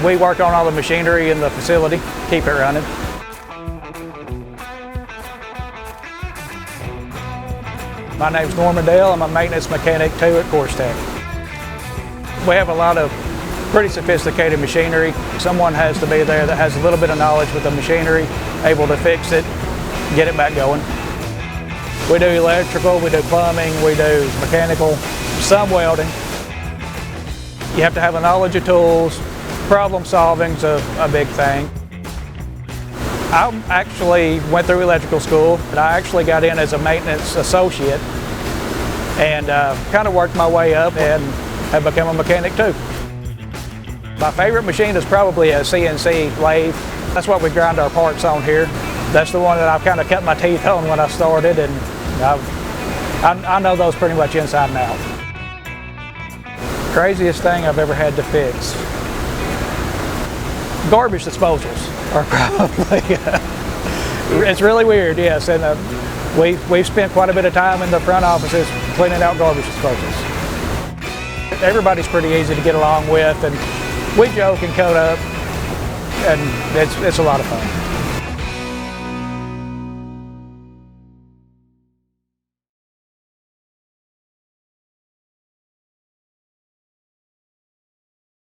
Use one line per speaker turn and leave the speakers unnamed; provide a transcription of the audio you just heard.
We work on all the machinery in the facility, keep it running. My name's Norman Dale. I'm a maintenance mechanic too at Corstech. We have a lot of pretty sophisticated machinery. Someone has to be there that has a little bit of knowledge with the machinery, able to fix it, get it back going. We do electrical, we do plumbing, we do mechanical, some welding. You have to have a knowledge of tools. Problem solving's a big thing. I actually went through electrical school, and I actually got in as a maintenance associate and kind of worked my way up and have become a mechanic too. My favorite machine is probably a CNC lathe. That's what we grind our parts on here. That's the one that I've kind of cut my teeth on when I started, and I know those pretty much inside and out. Craziest thing I've ever had to fix. Garbage disposals are probably, it's really weird, yes, and we've spent quite a bit of time in the front offices cleaning out garbage disposals. Everybody's pretty easy to get along with, and we joke and code up, and it's a lot of fun.